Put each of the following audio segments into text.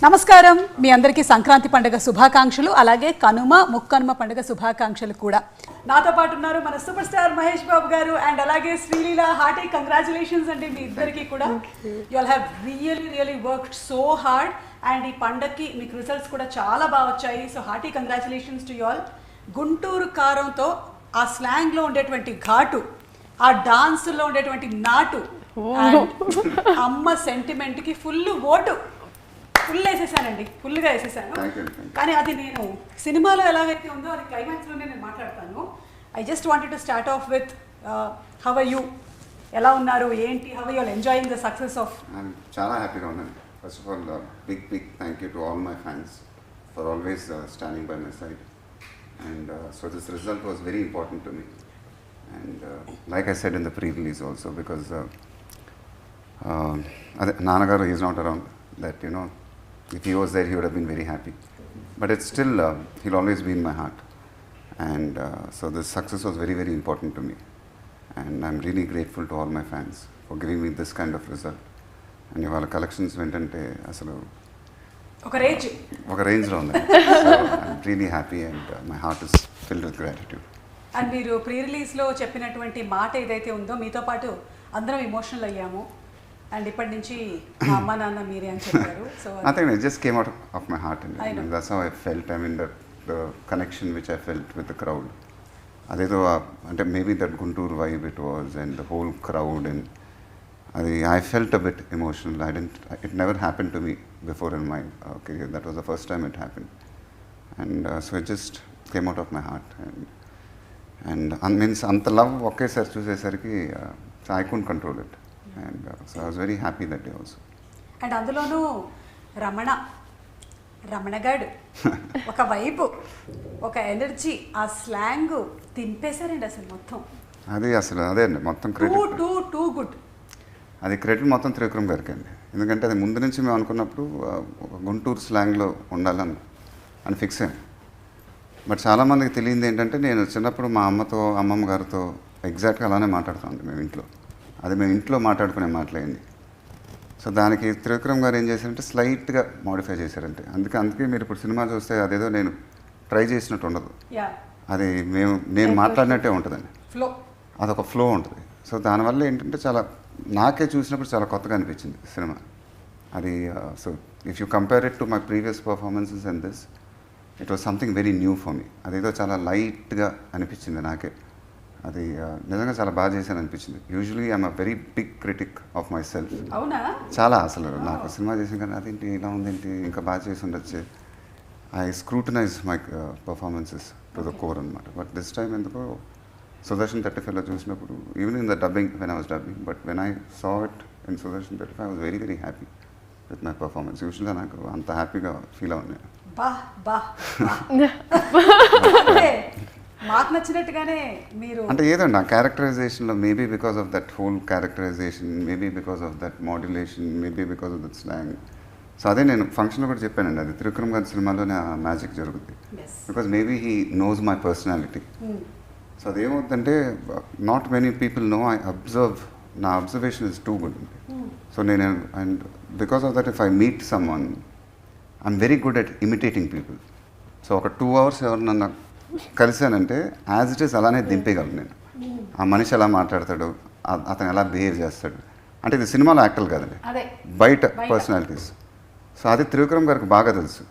నమస్కారం మీ అందరికీ సంక్రాంతి పండుగ శుభాకాంక్షలు అలాగే కనుమ ముక్కనుమ పండుగ శుభాకాంక్షలు కూడా నాతో పాటు ఉన్నారు మన సూపర్ స్టార్ మహేష్ బాబు గారు అండ్ అలాగే శ్రీలీల హార్టీ కంగ్రాచులేషన్స్ అండి మీ ఇద్దరికి కూడా you all have really worked so hard and ఈ పండగకి మీకు రిజల్ట్స్ కూడా చాలా బాగా వచ్చాయి so hearty congratulations to you all Guntur కారంతో ఆ స్లాంగ్ లో ఉండేటువంటి ఘాటు ఆ డాన్స్ లో ఉండేటువంటి నాటు అమ్మ సెంటిమెంట్ కి ఫుల్ ఓటు ఫుల్ వేసేసానండి ఫుల్గా వేసేసాను కానీ అది నేను సినిమాలో ఎలాగైతే ఉందో అది క్లైమాక్స్లోనే నేను మాట్లాడతాను I just wanted to start off with how are you ఎలా ఉన్నారు ఏంటి how are you enjoying the success of చాలా హ్యాపీగా ఉన్నాను first of all big thank you to all my fans for always standing by my side and so this result was very important to me and like I said in the pre release also because అదే నాన్నగారు is not around that you no if he was there, he would have been very happy. But it's still, he'll always be in my heart. And so this success was very important to me. And I'm really grateful to all my fans for giving me this kind of result. And your collections went and asalu oka range lo undi. So I'm really happy and my heart is filled with gratitude. And మీరు pre release లో చెప్పినటువంటి మాట ఏదైతే ఉందో మీతో పాటు అందరం emotional అయ్యాము అండ్ ఇప్పటి నుంచి మా అమ్మ నాన్న మీరే అని చెప్పారు so nothing, it just came out of my heart and that's how I felt. I mean the connection which I felt with the crowd adedo ante maybe that Guntur vibe it was and the whole crowd and I felt a bit emotional. It never happened to me before in my career. That was the first time it happened and so it just came out of my heart and means anta love ఒకేసారి చూసేసరికి I couldn't control it. And so I was very happy that day also. And అందులోనూ రమణగాడు ఒక వైపు ఒక energy ఆ slang తింపేశారండి అసలు మొత్తం అదే అండి మొత్తం క్రెడిట్ టూ గుడ్ అది క్రెడిట్ మొత్తం త్రివిక్రమ్ గారికి అండి ఎందుకంటే అది ముందు నుంచి మేము అనుకున్నప్పుడు గుంటూరు స్లాంగ్లో ఉండాలని అని ఫిక్స్ అయ్యాం. బట్ చాలామందికి తెలియంది ఏంటంటే నేను చిన్నప్పుడు మా అమ్మతో అమ్మమ్మ గారితో ఎగ్జాక్ట్గా అలానే మాట్లాడుతామండి మేము ఇంట్లో. అది మేము ఇంట్లో మాట్లాడుకునే మాటలైంది. సో దానికి త్రివిక్రమ్ గారు ఏం చేశారంటే స్లైట్గా మోడిఫై చేశారంటే అందుకే మీరు ఇప్పుడు సినిమా చూస్తే అదేదో నేను ట్రై చేసినట్టు ఉండదు, అది నేను మాట్లాడినట్టే ఉంటుందండి, అదొక ఫ్లో ఉంటుంది. సో దానివల్ల ఏంటంటే చాలా నాకే చూసినప్పుడు చాలా కొత్తగా అనిపించింది సినిమా అది. So if you compare it to my previous performances and this it was something very new for me. అదేదో చాలా లైట్గా అనిపించింది నాకే. అది నిజంగా చాలా బాగా చేశాను అనిపించింది. Usually I'm a very big critic of myself. చాలా అసలు నాకు సినిమా చేసిన కానీ అదేంటి ఇలా ఉందేంటి ఇంకా బాగా చేసి ఉండొచ్చు. I scrutinise my performances to the core అనమాట. బట్ దిస్ టైమ్ ఎందుకో సుదర్శన్ 35లో చూసినప్పుడు even in the dubbing when I was dubbing but when I saw it in Sudarshan 35 I was very happy with my performance. యూజువల్గా నాకు అంత హ్యాపీగా feel అవును. మాకు నచ్చినట్టుగానే మీరు అంటే ఏదండి ఆ క్యారెక్టరైజేషన్లో maybe because of that whole characterization, maybe because of that modulation, maybe because of that slang. So అదే నేను ఫంక్షన్లో కూడా చెప్పానండి, అది త్రివిక్రమ్ గారి సినిమాలోనే ఆ మ్యాజిక్ జరుగుతుంది. Because maybe he knows my personality. So అదేమవుతుందంటే not many people know I observe, నా observation is too good. So నేను and because of that if I meet someone I'm very good at imitating people. So ఒక 2 hours ఎవరినన్నా కలిసానంటే as it is అలానే దింపేయగలను నేను. ఆ మనిషి ఎలా మాట్లాడతాడు, అతను ఎలా బిహేవ్ చేస్తాడు, అంటే ఇది సినిమాలో యాక్టర్లు కాదండి, బయట పర్సనాలిటీస్. సో అది త్రివిక్రమ్ గారికి బాగా తెలుసు.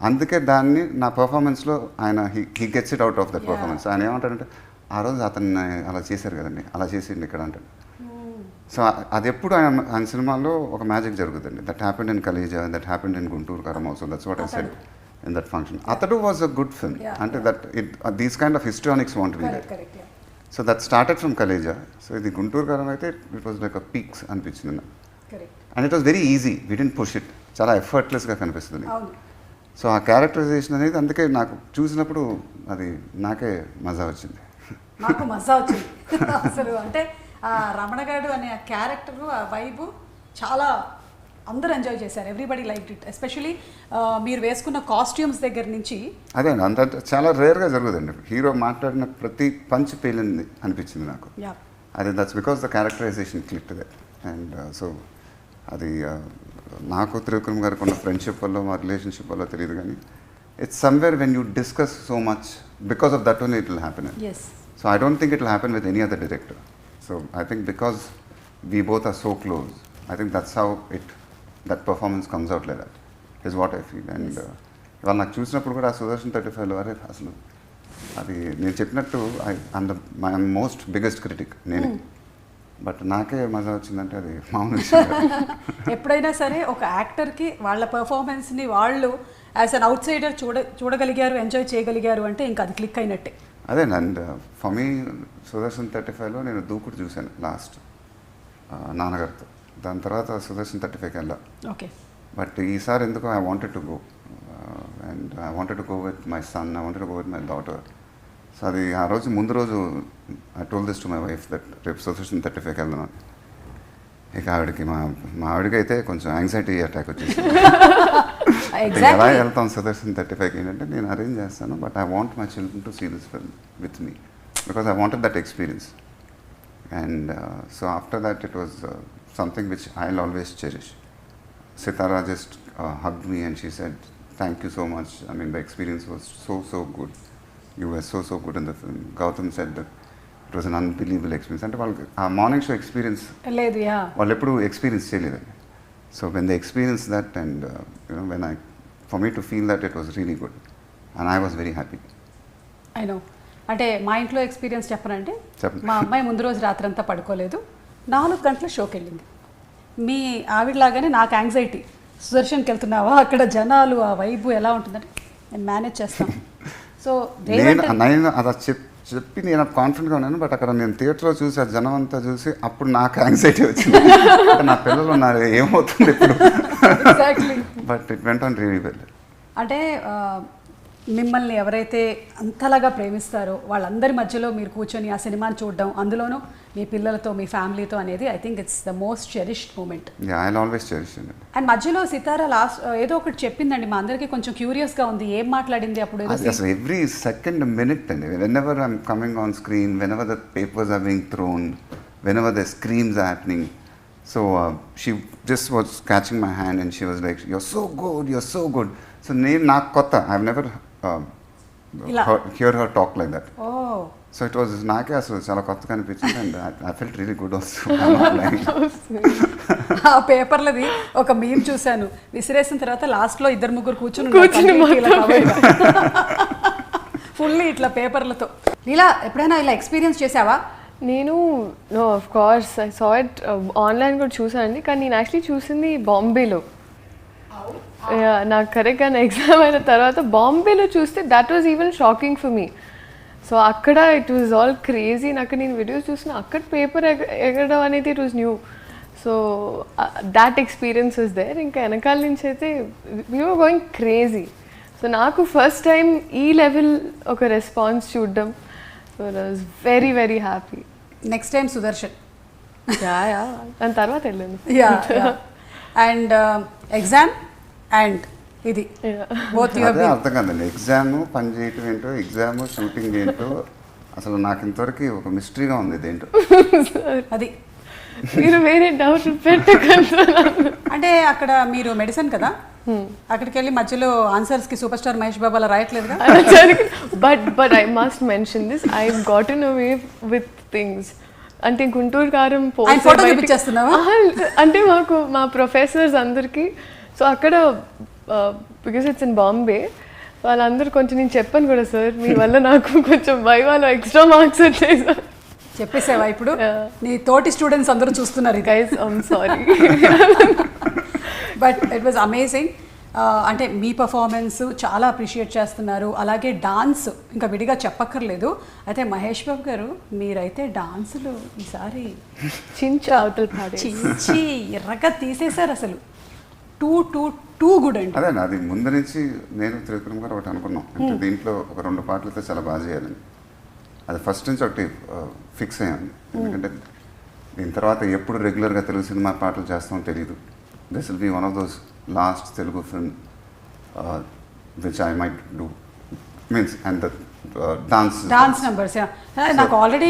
అందుకే దాన్ని నా పర్ఫార్మెన్స్లో ఆయన he gets it out of that performance. ఆయన ఏమంటాడంటే ఆ రోజు అతన్ని అలా చేశారు కదండి, అలా చేసిండి ఇక్కడ అంటాడు. సో అది ఎప్పుడు ఆయన సినిమాలో ఒక మ్యాజిక్ జరుగుతుంది. That happened in Khaleja, that happened in Guntur Kaaram also. That's what I said in that function. Atadu was a good film. Ante that these kind of histrionics want to be there. So that started from Kaleja. So the Guntur Karam aithe it was like a peaks anpichindi. Correct. And it was very easy. We didn't push it. Chala effortless ga kanipistundi. So ఆ characterisation అనేది అందుకే నాకు చూసినప్పుడు అది నాకే మజా వచ్చింది. నాకు మజా వచ్చింది అసలు. అంటే రమణగాడు అనే ఆ క్యారెక్టర్ ఆ వైబ్ చాలా అందరూ ఎంజాయ్ చేశారు. Everybody like it. ఎస్పెషలీ మీరు వేసుకున్న కాస్ట్యూమ్స్ దగ్గర నుంచి అదే అంత చాలా రేర్గా జరుగుతుందండి. హీరో మాట్లాడిన ప్రతి పంచ్ పేలింది అనిపించింది నాకు. అదే that's because the characterization click that. And so అది నాకు త్రివిక్రమ్ గారికి ఉన్న ఫ్రెండ్షిప్ వల్ల మా రిలేషన్షిప్ వల్ల తెలియదు కానీ it's somewhere when you discuss so much because of that only it will happen. So I don't think it will happen with any other director. So I think because we both are so close, I think that's how that performance comes out like that is what I feel. And ఇవాళ నాకు చూసినప్పుడు కూడా ఆ సుదర్శన్ 35లో అరే అసలు అది నేను చెప్పినట్టు మై మోస్ట్ బిగ్గెస్ట్ క్రిటిక్ నేనే, బట్ నాకే మజా వచ్చిందంటే అది మామూలు విషయం కాదు. ఎప్పుడైనా సరే ఒక యాక్టర్కి వాళ్ళ పర్ఫార్మెన్స్ని వాళ్ళు యాజ్ అన్ అవుట్ సైడర్ చూడగలిగారు, ఎంజాయ్ చేయగలిగారు అంటే ఇంకా అది క్లిక్ అయినట్టే. అదే అండ్ ఫర్ మీ సుదర్శన్ 35లో నేను దూకుడు చూశాను లాస్ట్ నాన్నగారితో, దాని తర్వాత సుదర్శన్ 35కి వెళ్ళా. ఓకే. బట్ ఈసారి ఎందుకో I wanted to go and I wanted to go with my son, I wanted to go with my daughter. So అది ఆ రోజు ముందు రోజు I told this to my wife that రేపు సుదర్శన్ 35కి వెళ్దాను. ఇక ఆవిడకి మా ఆవిడకి అయితే కొంచెం యాంగ్జైటీ అటాక్ వచ్చేసి ఎలా వెళ్తాం సుదర్శన్ 35కి ఏంటంటే నేను అరేంజ్ చేస్తాను, but I want my children to see this film with me because I wanted that experience. And so after that it was something which I will always cherish. Sitara just hugged me and she said, "Thank you so much. I mean, the experience was so good. You were so good in the film." Gautam said that it was an unbelievable experience. అంటే వాళ్ళకి ఆ morning show experience లేదు, వాళ్ళు ఎప్పుడు experience చేయలేదండి. So when they experience that and when for me to feel that it was really good and I was very happy. I know. అంటే మా ఇంట్లో ఎక్స్పీరియన్స్ చెప్పనంటే మా అమ్మాయి ముందు రోజు రాత్రంతా పడుకోలేదు, 4 గంటల షోకి వెళ్ళింది. మీ ఆవిడలాగానే నాకు యాంగ్జైటీ, సుదర్శన్కి వెళ్తున్నావా, అక్కడ జనాలు ఆ వైబు ఎలా ఉంటుందంటే నేను మేనేజ్ చేస్తాను. సో నేను అలా చెప్పి నేను కాన్ఫిడెంట్గా ఉన్నాను, బట్ అక్కడ నేను థియేటర్లో చూసి ఆ జనం అంతా చూసి అప్పుడు నాకు యాంగ్జైటీ వచ్చింది. నా పిల్లలు ఉన్నారు ఏమవుతుంది ఇప్పుడు, but it went on really well. అంటే మిమ్మల్ని ఎవరైతే అంతలాగా ప్రేమిస్తారో వాళ్ళందరి మధ్యలో మీరు కూర్చొని ఆ సినిమాని చూడడం, అందులోనూ మీ పిల్లలతో మీ ఫ్యామిలీతో అనేది I think it's the most cherished moment. And మధ్యలో సితారా లాస్ట్ ఏదో ఒకటి చెప్పిందండి, మా అందరికీ కొంచెం క్యూరియస్గా ఉంది, ఏం మాట్లాడింది అప్పుడు? ఎవ్రీ సెకండ్ మినిట్ అండి, whenever I'm coming on screen, whenever the papers are being thrown, whenever the screams are happening, so she just was catching my hand and she was like you're so good, you're so good. So నేను నాకు కొత్త, I have never hear her talk like that. So it was నాకే అసలు చాలా కొత్తగా అనిపించింది and I felt really good also. ఆ పేపర్లది ఒక మీమ్ చూశాను, విసిరేసిన తర్వాత లాస్ట్లో 2-3 కూర్చుని ఫుల్లీ ఇట్లా పేపర్లతో. ఇలా ఎప్పుడైనా ఇలా ఎక్స్పీరియన్స్ చేసావా? నేను of course I saw it online కూడా చూసానండి, కానీ నేను యాక్చువల్లీ చూసింది బాంబేలో. నాకు కరెక్ట్గా నా ఎగ్జామ్ అయిన తర్వాత బాంబేలో చూస్తే that was even shocking for me. So అక్కడ ఇట్ వాజ్ ఆల్ క్రేజీ. నాకు నేను వీడియోస్ చూసిన అక్కడ పేపర్ ఎగరడం అనేది it was new. So that experience was there. ఇంకా వెనకాల నుంచి అయితే we were going crazy. So నాకు ఫస్ట్ టైం ఈ లెవెల్ ఒక రెస్పాన్స్ చూడడం, so I was very very happy. Next time Sudarshan దాని తర్వాత వెళ్ళాను. అండ్ ఎగ్జామ్ అండ్ ఇది అదే అర్థం కాదండి, ఎగ్జామ్ పని చేయటం ఏంటో, ఎగ్జామ్ షూటింగ్ ఏంటో అసలు నాకు ఇంతవరకు ఒక మిస్టరీగా ఉంది ఇదేంటో. అది మీరు వేరే డౌట్ పెట్టకండి. అంటే అక్కడ మీరు మెడిసిన్ కదా, అక్కడికి వెళ్ళి మధ్యలో ఆన్సర్స్కి సూపర్ స్టార్ మహేష్ బాబు అలా రాయట్లేదుగా. But I must mention this, I gotten away with things. అంటే గుంటూరు కారం ఫోటో చూపించేస్తున్నావా అంటే మాకు మా ప్రొఫెసర్స్ అందరికీ, సో అక్కడ బికాస్ ఇట్స్ ఇన్ బాంబే, వాళ్ళందరూ కొంచెం నేను చెప్పాను కూడా, సార్ మీ వల్ల నాకు కొంచెం వైవాలో ఎక్స్ట్రా మార్క్స్ వచ్చాయి సార్. చెప్పేసావా ఇప్పుడు? నీ తోటి స్టూడెంట్స్ అందరూ చూస్తున్నారు. Guys I'm sorry, but it was amazing. అంటే మీ పర్ఫార్మెన్స్ చాలా అప్రిషియేట్ చేస్తున్నారు, అలాగే డాన్స్ ఇంకా విడిగా చెప్పక్కర్లేదు. అయితే మహేష్ బాబు గారు మీరైతే డాన్సులు ఈసారి చించి అవతల పాడే చించి ఎర్రగా తీసేశారు అసలు. టూ గుడ్ అండి. అదే అది ముందు నుంచి నేను త్రివిక్రమ్ గారు ఒకటి అనుకున్నాం, అంటే దీంట్లో ఒక 2 పాటలతో చాలా బాగా చేయాలని. అది ఫస్ట్ నుంచి ఒకటి ఫిక్స్ అయ్యాను, ఎందుకంటే దీని తర్వాత ఎప్పుడు రెగ్యులర్గా తెలుగు సినిమా పాటలు చేస్తామో తెలియదు. This will be one of those last Telugu film which I might do, means, and the dance numbers. నాకు ఆల్రెడీ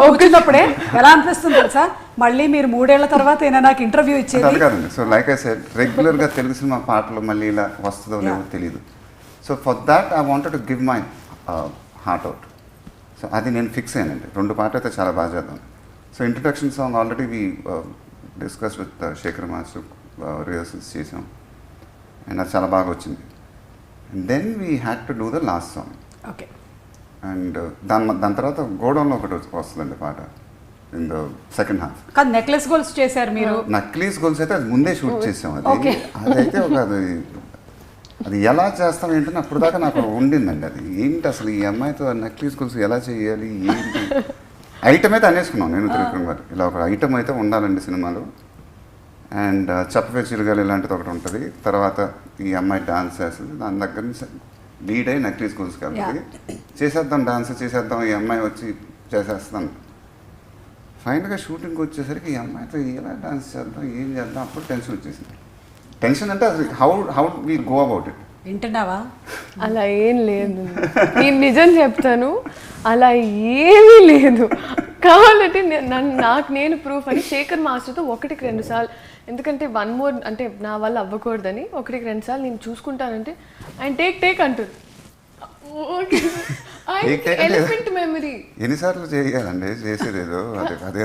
కూర్చున్నప్పుడే ఎలా అనిపిస్తుంది తెలుసా, మళ్ళీ మీరు 3 ఏళ్ల తర్వాత అయినా నాకు ఇంటర్వ్యూ ఇచ్చేది. అది కాదండి. సో లైక్ ఐ సెడ్, రెగ్యులర్గా తెలుగు సినిమా పాటలు మళ్ళీ ఇలా వస్తుందో లేదో తెలియదు. So for that I wanted to give my heart out. So అది నేను ఫిక్స్ అయ్యానండి. 2 పాటలు అయితే చాలా బాగా చేద్దాం. So introduction song already we discuss with Shekhar master, rehearsals చేసాం అండ్ అది చాలా బాగా వచ్చింది. And then we had to do the last song. Okay. And దాని తర్వాత గోడౌన్లో ఒకటి వస్తుందండి పాట ఇన్ ద సెకండ్ హాఫ్. కాదు, నెక్లెస్ గోల్స్ చేశారు మీరు. నక్లీస్ గోల్స్ అయితే అది ముందే షూట్ చేసాం. అదైతే ఒక అది ఎలా చేస్తాం ఏంటని అప్పుడు దాకా నాకు ఉండిందండి. అది ఏంటి అసలు ఈ అమ్మాయితో నక్లీస్ గోల్స్ ఎలా చేయాలి ఏంటి ఐటమ్ అయితే అనేసుకున్నాం నేను త్రివిక్రమ్ గారు. ఇలా ఒక ఐటమ్ అయితే ఉండాలండి సినిమాలో. అండ్ చెప్పవే చిరగాలి ఇలాంటిది ఒకటి ఉంటుంది. తర్వాత ఈ అమ్మాయి డాన్స్ చేస్తుంది. దాని దగ్గర నుంచి లీడ్ అయ్యి నక్లీస్ గోల్స్ కాబట్టి చేసేద్దాం, డాన్స్ చేసేద్దాం, ఈ అమ్మాయి వచ్చి చేసేస్తాను. ఫైనల్గా షూటింగ్కి వచ్చేసరికి ఈ అమ్మాయితో ఎలా డాన్స్ చేద్దాం, ఏం చేద్దాం, అప్పుడు టెన్షన్ వచ్చేసింది. టెన్షన్ అంటే అసలు how we go about it. వింటున్నావా? అలా ఏం లేదు, నేను నిజం చెప్తాను, అలా ఏమీ లేదు. కావాలంటే నాకు నేను ప్రూఫ్ అని శేఖర్ మాస్టర్తో 1-2 సార్లు, ఎందుకంటే 1 more అంటే నా వల్ల అవ్వకూడదని 1-2 సార్లు నేను చూసుకుంటానంటే ఆయన టేక్ అంటారు. ఎలిఫెంట్ మెమరీ ఎన్నిసార్లు చేయాలండి చేసేది ఏదో అదే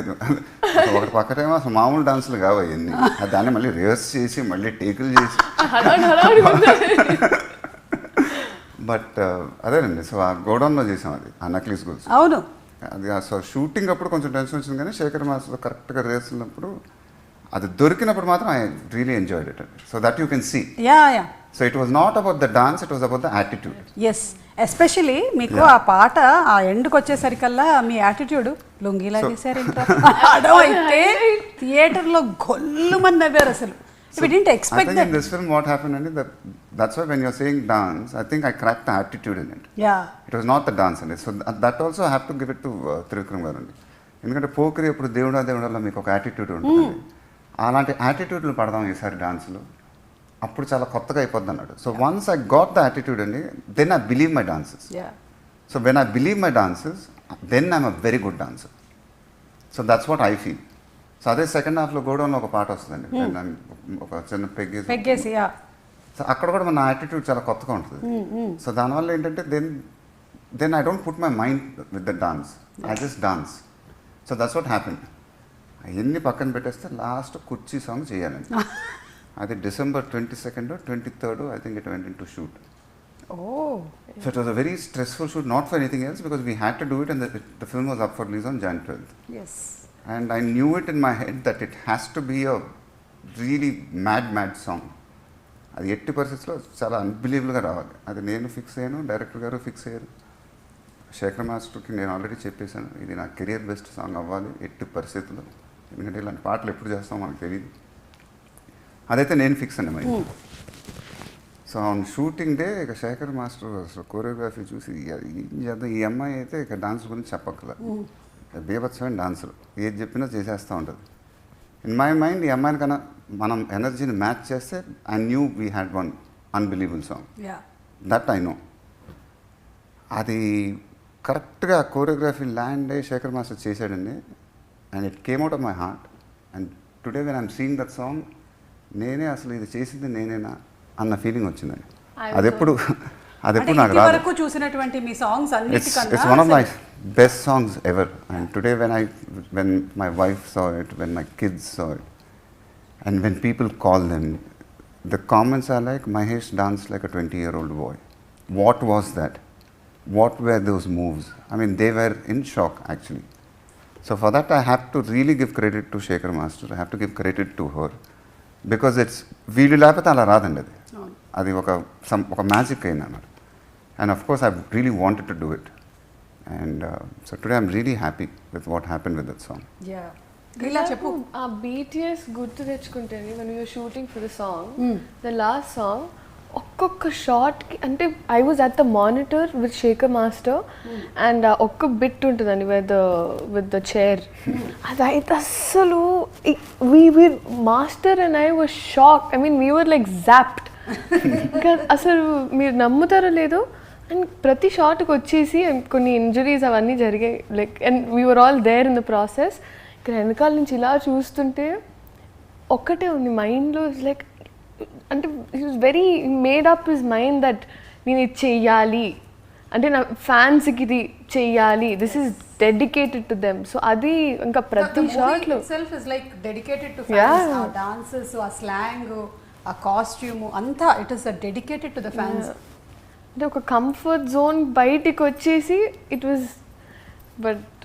ఒకటి పక్కనేమో అసలు మామూలు డాన్సులు కావు అవన్నీ. దాన్ని మళ్ళీ రివర్స్ చేసి మళ్ళీ టేకులు చేసి బట్ అదేనండి. సో ఆ గోడౌన్లో చేసాం అది, ఆ నక్లీస్ గోల్స్. అవును, అది సో షూటింగ్ అప్పుడు కొంచెం టెన్షన్ వచ్చింది, కానీ శేఖర్ మాస్టర్తో కరెక్ట్గా రేస్తున్నప్పుడు అది దొరికినప్పుడు మాత్రం I really enjoyed it. So that you can see. So it was not about the dance, it was about the attitude. Yes, especially మీకు ఆ పాట ఆ ఎండ్కి వచ్చేసరికల్లా మీ యాటిట్యూడ్ లొంగి లాగేశారు అయితే థియేటర్లో గొల్లుమని నవ్వారు అసలు. We didn't expect I think that. in this film what happened, and that's why when you're saying dance, I think I cracked the attitude in it. Yeah. It was not the dance in it. So that also I have to give it to Trivikram garu. ఎందుకంటే పోకరి ఎప్పుడు దేవుడాలో మీకు ఒక attitude ఉంటుంది. అలాంటి యాటిట్యూడ్లు పడదాం ఈసారి డాన్స్లో, అప్పుడు చాలా కొత్తగా అయిపోద్ది అన్నాడు. So once I got the attitude అండి, then I believe my dances. So when I believe my dances, then I'm a very good dancer. So that's what I feel. So అదే సెకండ్ హాఫ్లో గోడౌన్లో ఒక పాట వస్తుందండి, ఒక చిన్న పెగ్గేసి. సో అక్కడ కూడా మన యాటిట్యూడ్ చాలా కొత్తగా ఉంటుంది. సో దానివల్ల ఏంటంటే then I don't put my mind with the dance, I just dance. So that's what happened. అవన్నీ పక్కన పెట్టేస్తే లాస్ట్ కుర్చీ సాంగ్ చేయాలండి. అది December 22nd or 23rd, I think it went into shoot. Oh. So it was a very stressful shoot, not for anything else, because we had to do it, and the film was up for release on Jan 12th. Yes. And I knew it in my head that it has to be a really mad song. అది ఎట్టి పరిస్థితుల్లో చాలా అన్బిలీవబుల్గా రావాలి. అది నేను fix అయ్యాను, director గారు fix అయ్యారు. శేఖర్ మాస్టర్కి నేను ఆల్రెడీ చెప్పేశాను, ఇది నా కెరియర్ బెస్ట్ సాంగ్ అవ్వాలి ఎట్టి పరిస్థితుల్లో, ఎందుకంటే ఇలాంటి పాటలు ఎప్పుడు చేస్తామో మనకు తెలియదు. అదైతే నేను ఫిక్స్ అండి మరి. సో ఆన్ షూటింగ్ డే ఇక శేఖర్ మాస్టర్ అసలు కోరియోగ్రఫీ చూసి ఏం చేద్దాం, ఈ అమ్మాయి అయితే ఇక డాన్స్ గురించి చెప్పక్కల, బీభత్సమైన డాన్సర్, ఏది చెప్పినా చేసేస్తూ ఉంటుంది. ఇన్ మై మైండ్ ఈ అమ్మాయిని కన్నా మనం ఎనర్జీని మ్యాచ్ చేస్తే I knew we had one unbelievable song. That I know. అది కరెక్ట్గా కోరియోగ్రఫీ ల్యాండ్ అయ్యి శేఖర్ మాస్టర్ చేశాడండి. And it came out of my heart. And today when I'm seeing that song, నేనే అసలు ఇది చేసింది నేనేనా అన్న ఫీలింగ్ వచ్చిందండి. అదెప్పుడు నాకు రాదు. చూసినటువంటి మీ songs it's one of my best songs ever. And today when my wife saw it, when my kids saw it, and when people call them, the comments are like, Mahesh danced like a 20-year-old boy. What was that? What were those moves? I mean, they were in shock actually. So for that I have to really give credit to Shekhar Master. I have to give credit to her, because it's వీళ్ళు లేకపోతే అలా రాదండి. అది ఒక magic అయింది అన్నమాట. And of course I really wanted to do it. And so today I'm really happy with what happened with that song. Yeah. చెప్పు ఆ BTS గుర్తు తెచ్చుకుంటేనే when we were shooting for the song, the last song, ఒక్కొక్క షాట్కి అంటే I was at the monitor with Shekhar master and ఒక్క bit ఉంటుందండి with the chair. అదైతే అస్సలు we master and I was shock. I mean we were like zapped. అసలు మీరు నమ్ముతారో లేదో, అండ్ ప్రతి షాట్కి వచ్చేసి కొన్ని ఇంజరీస్ అవన్నీ జరిగాయి like and we're all there in the process. ఇక్కడ వెనకాల నుంచి ఇలా చూస్తుంటే ఒక్కటే ఉంది మైండ్లో, లైక్ అంటే he was very made up his mind that నేను ఇది చెయ్యాలి, అంటే నా ఫ్యాన్స్కి ఇది చెయ్యాలి, this is dedicated to them. So అది ఇంకా ప్రతి షాట్లో itself is like dedicated to fans. ఆ dances, ఆ slang, ఆ కాస్ట్యూమ్ అంతా it is dedicated to the fans. అంటే ఒక కంఫర్ట్ జోన్ బయటికి వచ్చేసి ఇట్ వాజ్. బట్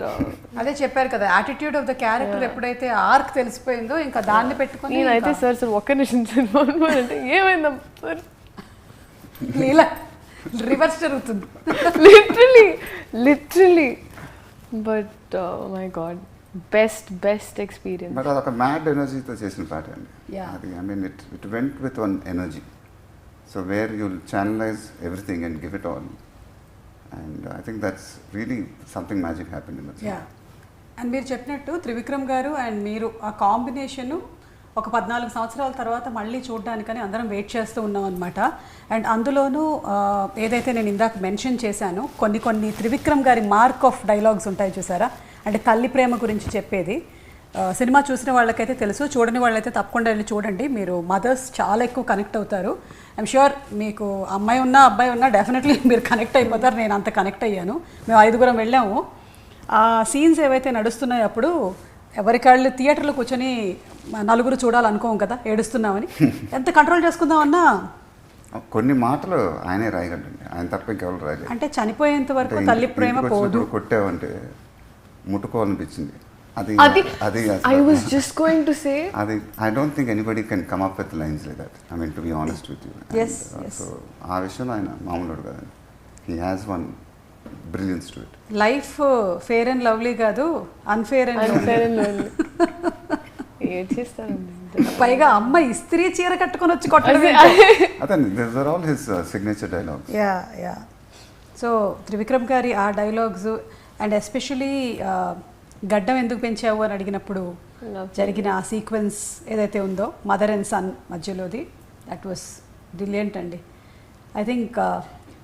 అదే చెప్పారు కదా, యాటిట్యూడ్ ఆఫ్ ద క్యారెక్టర్ ఎప్పుడైతే ఆర్క్ తెలిసిపోయిందో ఇంకా దాన్ని పెట్టుకొని నేనైతే సార్ ఒక్క నిమిషం సినిమా అంటే ఏమైందా సార్ లీలా రివర్స్ జరుగుతుంది literally. But my god, best experience. But అదొక మ్యాడ్ ఎనర్జీతో చేసిన పాట అండి. Yeah. అది I mean it went with one energy. So where you'll channelize everything and give it all. And I think that's really something magic happen in that. Ya, and మీరు చెప్పినట్టు త్రివిక్రమ్ గారు and మీరు ఆ కాంబినేషను ఒక 14 సంవత్సరాల తర్వాత మళ్ళీ చూడడానికని అందరం వెయిట్ చేస్తూ ఉన్నాం అనమాట. అండ్ అందులోనూ ఏదైతే నేను ఇందాక మెన్షన్ చేశానో కొన్ని త్రివిక్రమ్ గారి మార్క్ ఆఫ్ డైలాగ్స్ ఉంటాయి చూసారా, అంటే తల్లి ప్రేమ గురించి చెప్పేది. సినిమా చూసిన వాళ్ళకైతే తెలుసు, చూడని వాళ్ళైతే తప్పకుండా వెళ్ళి చూడండి. మీరు మదర్స్ చాలా ఎక్కువ కనెక్ట్ అవుతారు. ఐఎమ్ ష్యూర్ మీకు అమ్మాయి ఉన్నా అబ్బాయి ఉన్నా డెఫినెట్లీ మీరు కనెక్ట్ అయిపోతారు. నేను అంత కనెక్ట్ అయ్యాను. మేము 5గురం వెళ్ళాము. ఆ సీన్స్ ఏవైతే నడుస్తున్నాయో అప్పుడు ఎవరికాళ్ళు థియేటర్లో కూర్చొని 4 చూడాలనుకోం కదా, ఏడుస్తున్నామని. ఎంత కంట్రోల్ చేసుకుందామన్నా కొన్ని మాటలు ఆయనే రాయగలండి, ఆయన తప్ప ఇంకెవరు రాయలేదు. అంటే చనిపోయేంత వరకు తల్లి ప్రేమ పోదు. కొట్టావంటే ముట్టుకోవాలనిపించింది. అది I was just going to say అది I don't think anybody can come up with lines like that. I mean to be honest with you. Yes. So ఆ విషయంలో ఆయన మామూలు కదండి. He has one brilliance to it. Life fair and lovely కాదు, unfair and పైగా అమ్మ ఇస్త్రీ చీర కట్టుకొని వచ్చి కొట్టడం. అదే these are all his signature dialogues. Ya. So Trivikram గారి ఆ డైలాగ్స్ అండ్ ఎస్పెషలీ గడ్డం ఎందుకు పెంచావు అని అడిగినప్పుడు జరిగిన ఆ సీక్వెన్స్ ఏదైతే ఉందో మదర్ అండ్ సన్ మధ్యలోది, దట్ వాస్ బ్రిలియంట్ అండి. ఐ థింక్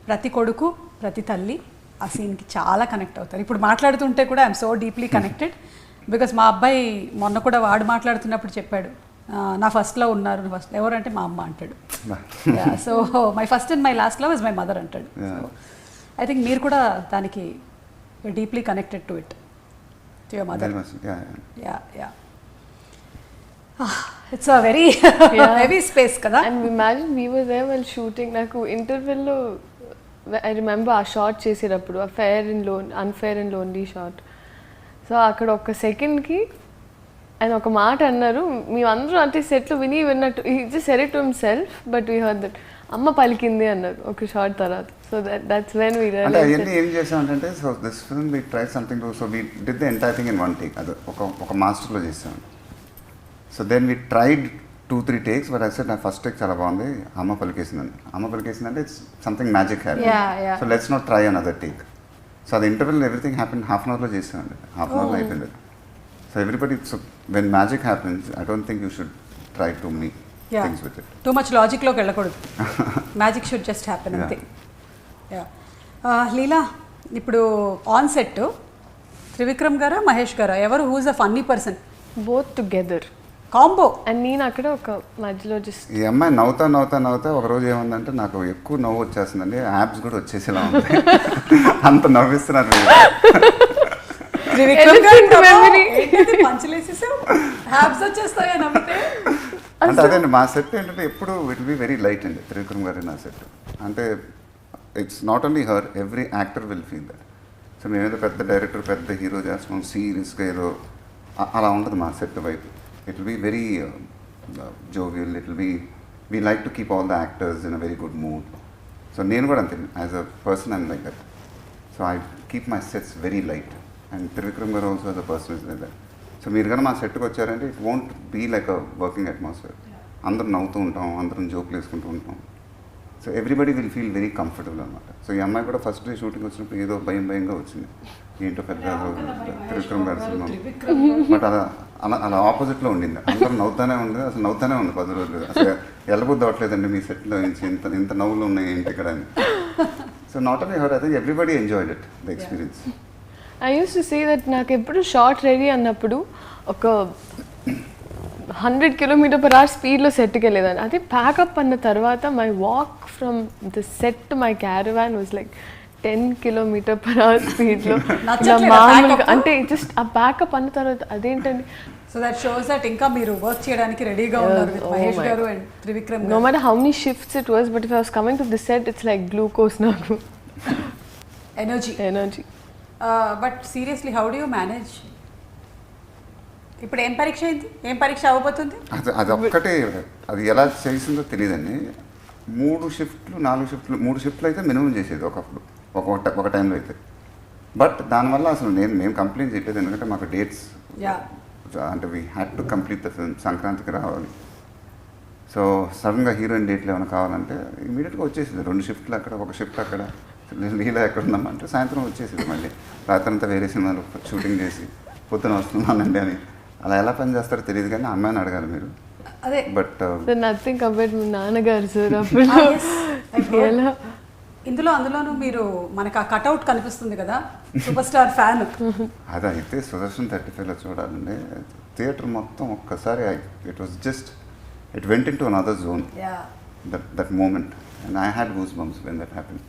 ప్రతి కొడుకు ప్రతి తల్లి ఆ సీన్కి చాలా కనెక్ట్ అవుతారు. ఇప్పుడు మాట్లాడుతుంటే కూడా I'm so deeply connected because మా అబ్బాయి మొన్న కూడా వాడు మాట్లాడుతున్నప్పుడు చెప్పాడు, నా ఫస్ట్లో ఉన్నారు, ఫస్ట్ ఎవరంటే మా అమ్మ అంటాడు. So my first and my last love is my mother అంటాడు. సో ఐ థింక్ మీరు కూడా దానికి deeply connected to it, to your mother. Yeah. It's a very heavy space kada. And imagine we were there while shooting. Naku interval lo I remember ఆ shot చేసేటప్పుడు ఆ unfair and lonely shot. So అక్కడ ఒక సెకండ్కి ఆయన ఒక మాట అన్నారు, మేమందరూ అంటే సెట్లో విన్నట్టు he just said it to himself but we heard that అమ్మ పలికింది అన్నారు ఒక షార్ట్ తర్వాత. సో దట్స్ వెన్ వి అంటే అవన్నీ ఏం చేసామంటే, so this film we try something to, so we did the entire thing in one take. అది ఒక మాస్టర్లో చేసాం. So then we tried 2-3 takes, but I said నా ఫస్ట్ టేక్ చాలా బాగుంది, అమ్మ పలికేసిందంటే it's something magic happen. So let's not try another take. So అది interval everything happen half an అవర్లో చేసామండి. హాఫ్ అన్ అవర్లో అయిపోయింది. So everybody, so when magic happens I don't think you should try to me things with it. Too much logic లోకి వెళ్ళకూడదు. Magic should just happen అంతే. లీలా, ఇప్పుడు on set Trivikram గారా మహేష్ గారా ఎవరు who's a funny person? Both together combo. And నేను అక్కడ ఒక మధ్యలో జస్ట్ ఈ అమ్మాయి నవ్వుతా ఒక రోజు ఏముందంటే నాకు ఎక్కువ నవ్వు వచ్చేస్తుందండి, యాప్స్ కూడా వచ్చేసేలా ఉంది. అంత నవ్విస్తున్నారు. త్రివిక్రమ్ గారు పంచలేసేసావు, హ్యాప్స్ వచ్చేస్తాయా నవ్వితే? అంటే అదేండి మా సెట్ ఏంటంటే ఎప్పుడు it will be very light అండి. త్రివిక్రమ్ గారి నా సెట్ అంటే it's not only her, every actor will feel that. So మేమేదో పెద్ద డైరెక్టర్ పెద్ద హీరో చేస్తున్నాం సీరియస్గా ఏదో అలా ఉండదు మా సెట్ వైపు. It will be very jovial, it will be we like to keep all the actors in a very good mood. So నేను కూడా అంతే as a person I'm like that. So I keep my sets very light and Trivikram garu also as a person is like that. So మీరు కానీ మా సెట్కి వచ్చారంటే it won't be like a working atmosphere. అందరం నవ్వుతూ ఉంటాం, అందరం జోకులు వేసుకుంటూ ఉంటాం. So everybody will feel very comfortable అనమాట. సో ఈ అమ్మాయి కూడా ఫస్ట్ డే షూటింగ్ వచ్చినప్పుడు ఏదో భయంగా వచ్చింది, ఏంటో పెద్ద త్రివిక్రమ్ గారి సినిమా. బట్ అలా ఆపోజిట్లో ఉండింది. అందరం నవ్వుతానే ఉంది, అసలు నవ్వుతానే ఉంది 10 రోజులు. అసలు వెళ్ళబుద్ధి అవ్వట్లేదండి మీ సెట్లో నుంచి ఇంత నవ్వులు ఉన్నాయి ఏంటి ఇక్కడ అని. So so not only her, I think everybody enjoyed it, the experience. I use to say that నాకు ఎప్పుడు షార్ట్ రెడీ అన్నప్పుడు ఒక 100 km/h స్పీడ్లో సెట్కి వెళ్ళేదాన్ని. అది ప్యాకప్ అన్న తర్వాత my walk from the set to my caravan was like 10 km/h స్పీడ్లో. మామూలుగా అంటే జస్ట్ ఆ ప్యాకప్ అన్న తర్వాత అదేంటండి. సో దట్ షోస్ దట్ ఇంకా మీరు వర్క్ చేయడానికి రెడీగా ఉన్నారు విత్ మహేష్ గారు అండ్ త్రివిక్రమ్ గారు. No matter how many shifts it was, but if I was coming to the set, it's like glucose నాకు. Energy. But seriously how do you manage? ఇప్పుడు ఏం పరీక్ష అయింది, ఏం పరీక్ష అవ్వబోతుంది? అది ఒక్కటే, అది ఎలా చేసిందో తెలియదండి. 3 షిఫ్ట్లు 4 షిఫ్ట్లు 3 షిఫ్ట్లు అయితే మినిమం చేసేది ఒకప్పుడు, ఒక టైంలో అయితే. బట్ దానివల్ల అసలు మేము కంప్లైంట్ చేయలేదు, ఎందుకంటే మాకు డేట్స్ అంటే we had to complete the film, సంక్రాంతికి రావాలి. సో సడన్గా హీరోయిన్ డేట్లు ఏమైనా కావాలంటే ఇమీడియట్గా వచ్చేసింది. 2 షిఫ్ట్లు అక్కడ, 1 షిఫ్ట్ అక్కడ. లీలా ఎక్కడ ఉన్నామంటే సాయంత్రం వచ్చేసింది. మళ్ళీ రాత్రంతా వేరే సినిమాలు షూటింగ్ చేసి పొద్దున వస్తున్నానండి అని. అలా ఎలా పని చేస్తారో తెలియదు, కానీ అమ్మాయిని అడగాలి మీరు. అదే బట్ నథింగ్ కంపేర్డ్ మీ నాన్నగారు సార్ అప్పుడు ఎలా. అందులోనూ మీరు మనకు ఆ కట్అవుట్ కనిపిస్తుంది కదా, సూపర్ స్టార్ ఫ్యాన్. అదైతే సుదర్శన్ 35లో చూడాలండి. థియేటర్ మొత్తం ఒక్కసారి it went into another zone, that moment. And I had goose bumps when that happen.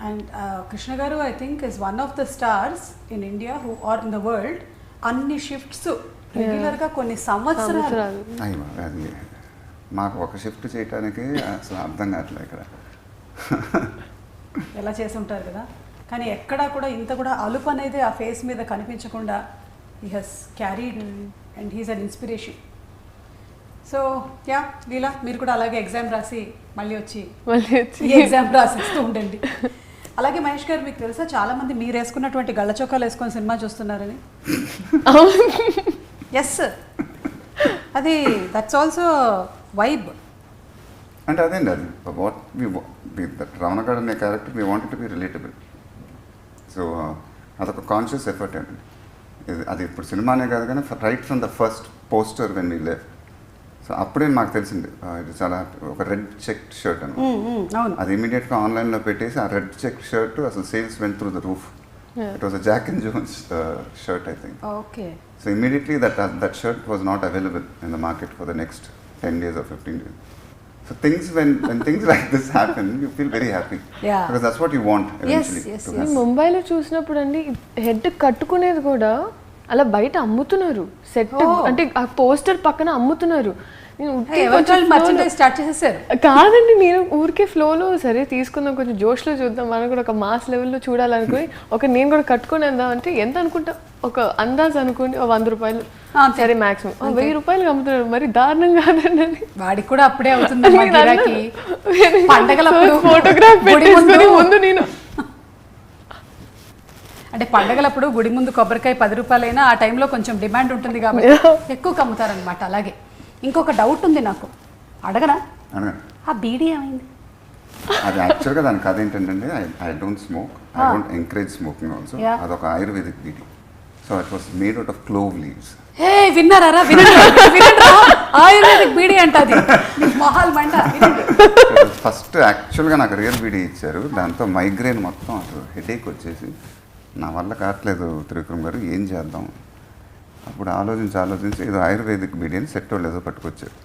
And Krishna garu I think is one of the stars in India who are in the world అన్ని shifts రెగ్యులర్గా కొన్ని సంవత్సరాలు. అయ్యో, అది మాకు ఒక shift చేయడానికి అసలు అర్థం కావట్లేదు ఇక్కడ. ఎలా చేసి ఉంటారు కదా, కానీ ఎక్కడా కూడా ఇంత కూడా అలుపు అనేది ఆ ఫేస్ మీద కనిపించకుండా he has carried and he's an inspiration. So yeah Leela, మీరు కూడా అలాగే ఎగ్జామ్ రాసి మళ్ళీ వచ్చి ఈ ఎగ్జామ్ రాసిస్తూ ఉండండి. అలాగే మహేష్ గారు, మీకు తెలుసా చాలామంది మీరు వేసుకున్నటువంటి గళ్ళ చొక్కాలు వేసుకొని సినిమా చూస్తున్నారని? ఎస్, అది దట్స్ ఆల్సో వైబ్. అంటే అదేండి, అది వాట్ రమణ గారు అనే character we wanted to be relatable. So అదొక కాన్షియస్ ఎఫర్ట్ అండి. అది ఇప్పుడు సినిమానే కాదు, కానీ right from the first poster when we left. So అప్పుడే మాకు తెలిసింది ఇది చాలా ఒక రెడ్ చెక్ షర్ట్ అని. అది ఇమీడియట్గా ఆన్లైన్లో పెట్టేసి ఆ రెడ్ చెక్ షర్ట్ అసలు sales went through the roof. It was a Jack and Jones shirt I think. Okay. So immediately that shirt was not available in the market for the next 10 days or 15 days. So when things like this happen, you feel very happy. Yeah. Because that's what you want eventually. Yes. నేను ముంబైలో చూసినప్పుడు అండి head కట్టుకునేది కూడా అలా బయట అమ్ముతున్నారు. Set అంటే ఆ పోస్టర్ పక్కన అమ్ముతున్నారు. స్టార్ట్ చేసేసారు కాదండి, నేను ఊరికే ఫ్లోలో సరే తీసుకుందాం, కొంచెం జోష్లో చూద్దాం, మనం కూడా ఒక మాస్ లెవెల్లో చూడాలనుకుని నేను కూడా కట్టుకొని వెళ్దాం అంటే ఎంత అనుకుంటా, ఒక అందాజ్ అనుకోండి 100 రూపాయలు, సరే మాక్సిమం 1000 రూపాయలు అమ్ముతున్నారు. మరి దారుణం కాదండి, వాడికి కూడా అప్పుడే అవుతుంది. ఫోటోగ్రాఫ్ పెట్టేసుకొని ముందు నేను అంటే పండగలప్పుడు గుడి ముందు కొబ్బరికాయ 10 రూపాయలైనా ఆ టైంలో కొంచెం డిమాండ్ ఉంటుంది కాబట్టి ఎక్కువ కమ్ముతారనమాట. అలాగే ఇంకొక డౌట్ ఉంది నాకు, అడగనా? ఆ బీడీ ఏమైంది? అది యాక్చువల్గా దాని కథ ఏంటంటే, I don't smoke, I don't encourage smoking also. అదొక Ayurvedic beedi. So it was made out of clove leaves. Hey విన్నారా? ఆయుర్వేదిక్ బీడీ అంటది మొహాల్ మంట. ఫస్ట్ యాక్చువల్గా నాకు రియల్ బీడీ ఇచ్చారు, దాంతో మైగ్రేన్ మొత్తం అసలు హెడేక్ వచ్చేసి నా వల్ల కావట్లేదు త్రివిక్రమ్ గారు, ఏం చేద్దాం. అప్పుడు ఆలోచించి ఏదో ఆయుర్వేదిక్ బీడీ అని సెట్ వాళ్ళు ఏదో పట్టుకొచ్చారు.